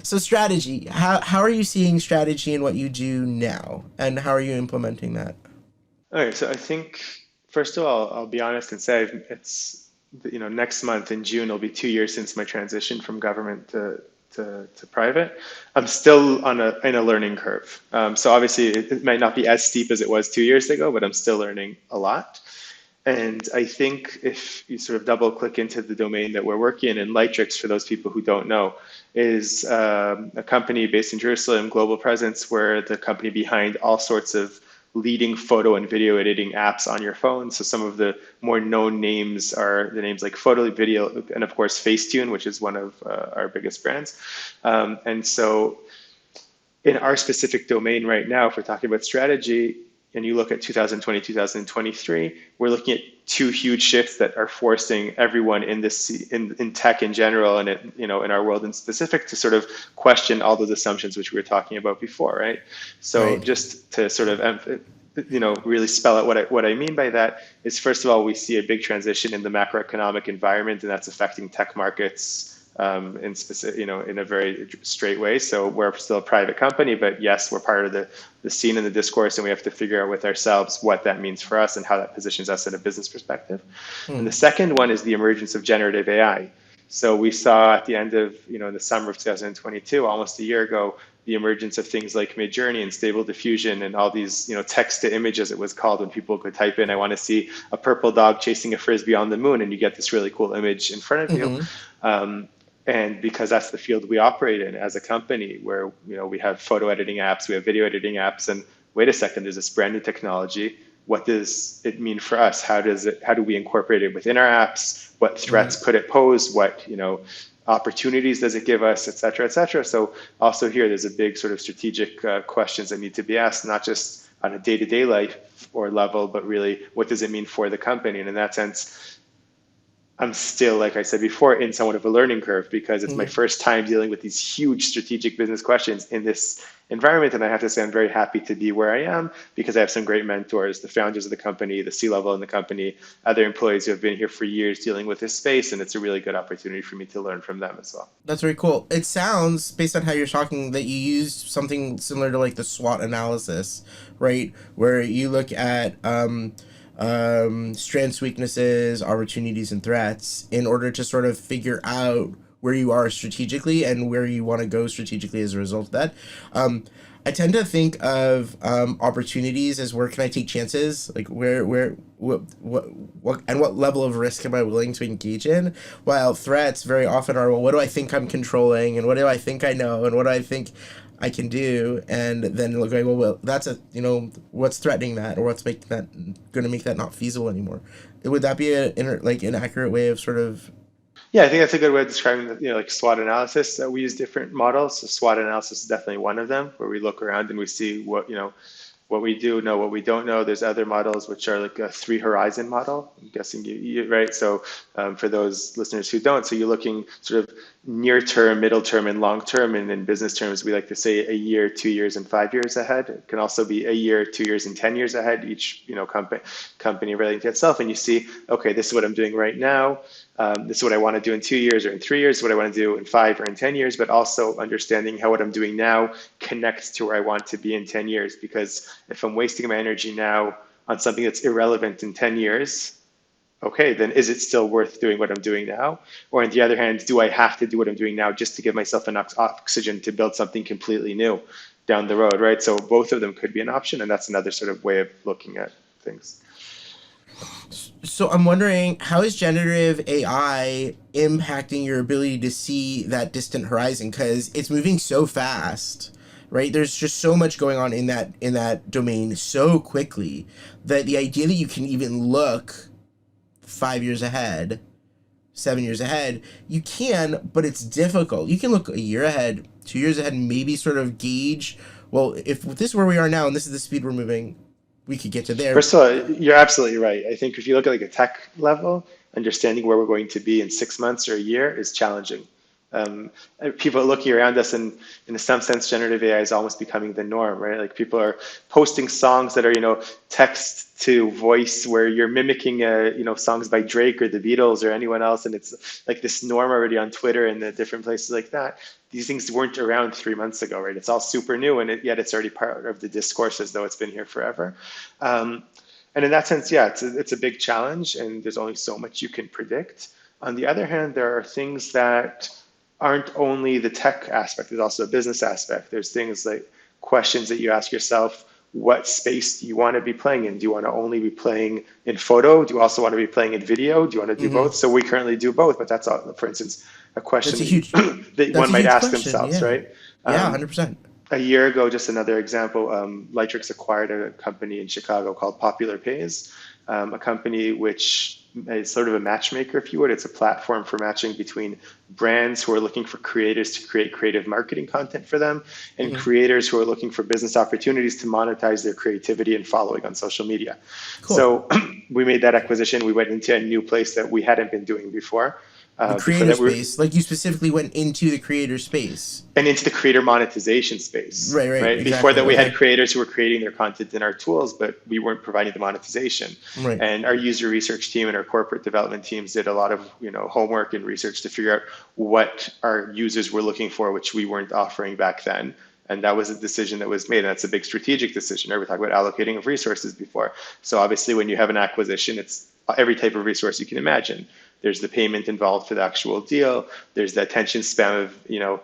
So strategy. How are you seeing strategy in what you do now, and how are you implementing that? Okay, so I think first of all, I'll be honest and say it's next month in June it'll be 2 years since my transition from government to private. I'm still in a learning curve. So obviously it might not be as steep as it was 2 years ago, but I'm still learning a lot. And I think if you sort of double click into the domain that we're working in, Lightricks, for those people who don't know, is a company based in Jerusalem, global presence, where the company behind all sorts of leading photo and video editing apps on your phone. So some of the more known names are the names like Photo, Video, and of course Facetune, which is one of our biggest brands. And so in our specific domain right now, if we're talking about strategy, and you look at 2020, 2023, we're looking at two huge shifts that are forcing everyone in this in tech in general and in our world in specific to sort of question all those assumptions which we were talking about before, right? So Right. just to sort of really spell out what I mean by that is, first of all, we see a big transition in the macroeconomic environment, and that's affecting tech markets in specific, in a very straight way. So we're still a private company, but yes, we're part of the scene and the discourse, and we have to figure out with ourselves what that means for us and how that positions us in a business perspective. And the Hmm. second one is the emergence of generative AI. So we saw at the end of, in the summer of 2022, almost a year ago, the emergence of things like Midjourney and Stable Diffusion and all these, text to image, as it was called, when people could type in, "I want to see a purple dog chasing a frisbee on the moon," and you get this really cool image in front of you. Hmm. Um, and because that's the field we operate in as a company, where we have photo editing apps, we have video editing apps, and wait a second, there's this brand new technology. What does it mean for us? How do we incorporate it within our apps? What threats Hmm. could it pose? What opportunities does it give us, et cetera, et cetera? So also here, there's a big sort of strategic questions that need to be asked, not just on a day-to-day life or level, but really, what does it mean for the company? And in that sense, I'm still, like I said before, in somewhat of a learning curve because it's my Hmm. first time dealing with these huge strategic business questions in this environment. And I have to say, I'm very happy to be where I am because I have some great mentors, the founders of the company, the C-level in the company, other employees who have been here for years dealing with this space. And it's a really good opportunity for me to learn from them as well. That's very cool. It sounds, based on how you're talking, that you use something similar to like the SWOT analysis, right? Where you look at strengths, weaknesses, opportunities, and threats in order to sort of figure out where you are strategically and where you want to go strategically as a result of that. Um, I tend to think of opportunities as where can I take chances, like and what level of risk am I willing to engage in, while threats very often are, well, what do I think I'm controlling, and what do I think I know, and what do I think I can do, and then look like, well, that's what's threatening that, or what's making that going to make that not feasible anymore. Would that be like an accurate way of sort of? Yeah, I think that's a good way of describing the, like SWOT analysis. We use different models. So SWOT analysis is definitely one of them, where we look around and we see what we do know, what we don't know. There's other models which are like a three horizon model. I'm guessing right. So for those listeners who don't, so you're looking sort of near term, middle term, and long term. And in business terms, we like to say a year, 2 years, and 5 years ahead. It can also be a year, 2 years, and 10 years ahead. Each company relating to itself, and you see, okay, this is what I'm doing right now. This is what I want to do in 2 years or in 3 years, what I want to do in 5 or in 10 years, but also understanding how what I'm doing now connects to where I want to be in 10 years. Because if I'm wasting my energy now on something that's irrelevant in 10 years, okay, then is it still worth doing what I'm doing now? Or on the other hand, do I have to do what I'm doing now just to give myself enough oxygen to build something completely new down the road, right? So both of them could be an option, and that's another sort of way of looking at things. So I'm wondering, how is generative AI impacting your ability to see that distant horizon? Because it's moving so fast, right? There's just so much going on in that domain so quickly that the idea that you can even look 5 years ahead, 7 years ahead, you can, but it's difficult. You can look a year ahead, 2 years ahead, and maybe sort of gauge. Well, if this is where we are now and this is the speed we're moving, we could get to there. First of all, you're absolutely right. I think if you look at like a tech level, understanding where we're going to be in 6 months or a year is challenging. People looking around us, and in some sense, generative AI is almost becoming the norm, right? Like people are posting songs that are, text to voice, where you're mimicking, songs by Drake or the Beatles or anyone else, and it's like this norm already on Twitter and the different places like that. these things weren't around 3 months ago, right? It's all super new, and yet it's already part of the discourse as though it's been here forever. Um, and in that sense, yeah, it's a big challenge, and there's only so much you can predict. On the other hand, there are things that aren't only the tech aspect, there's also a business aspect. There's things like questions that you ask yourself: what space do you want to be playing in? Do you want to only be playing in photo? Do you also want to be playing in video? Do you want to do Mm-hmm. both? So we currently do both, but that's, for instance, a question That's a that, huge that that's one a might huge ask question. themselves, Yeah. right? Yeah, Um, 100%. a year ago, just another example, Lightricks acquired a company in Chicago called Popular Pays, a company which is sort of a matchmaker, if you would. It's a platform for matching between brands who are looking for creators to create creative marketing content for them, and Mm-hmm. creators who are looking for business opportunities to monetize their creativity and following on social media. Cool. So we made that acquisition. We went into a new place that we hadn't been doing before. The Before creator that, space, like you specifically went into the creator space. and into the creator monetization space, Right, right, right? Before exactly. that, we had Okay. creators who were creating their content in our tools, but we weren't providing the monetization. Right. And our user research team and our corporate development teams did a lot of, homework and research to figure out what our users were looking for, which we weren't offering back then. And that was a decision that was made. And that's a big strategic decision. Right? We talked about allocating of resources before. So obviously, when you have an acquisition, it's every type of resource you can imagine. There's the payment involved for the actual deal. There's the attention span of,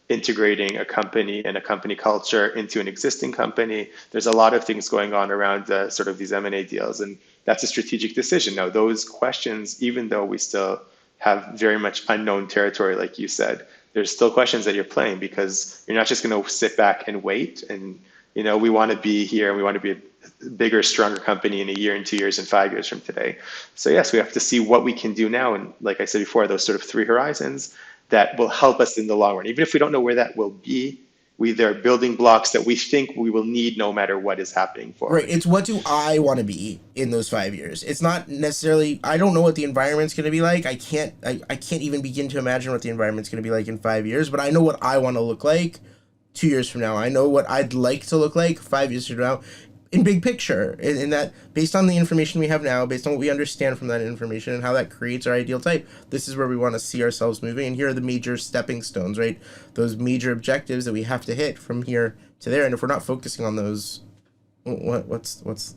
integrating a company and a company culture into an existing company. There's a lot of things going on around sort of these M&A deals, and that's a strategic decision. Now, those questions, even though we still have very much unknown territory, like you said, there's still questions that you're playing, because you're not just going to sit back and wait. And we want to be here, and we want to be a bigger, stronger company in a year and 2 years and 5 years from today. So yes, we have to see what we can do now, and like I said before, those sort of three horizons that will help us in the long run. Even if we don't know where that will be, there are building blocks that we think we will need no matter what is happening Right. forward. It's what do I want to be in those 5 years? It's not necessarily, I don't know what the environment's going to be like. I can't even begin to imagine what the environment's going to be like in 5 years, but I know what I want to look like 2 years from now. I know what I'd like to look like 5 years from now in big picture. In that, based on the information we have now, based on what we understand from that information and how that creates our ideal type, this is where we want to see ourselves moving. And here are the major stepping stones, right? Those major objectives that we have to hit from here to there. And if we're not focusing on those, what's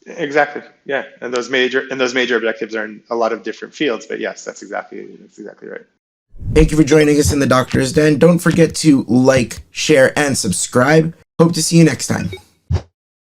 Exactly. Yeah, and those major objectives are in a lot of different fields. But yes, that's exactly right. Thank you for joining us in the Doctor's Den. Don't forget to like, share, and subscribe. Hope to see you next time.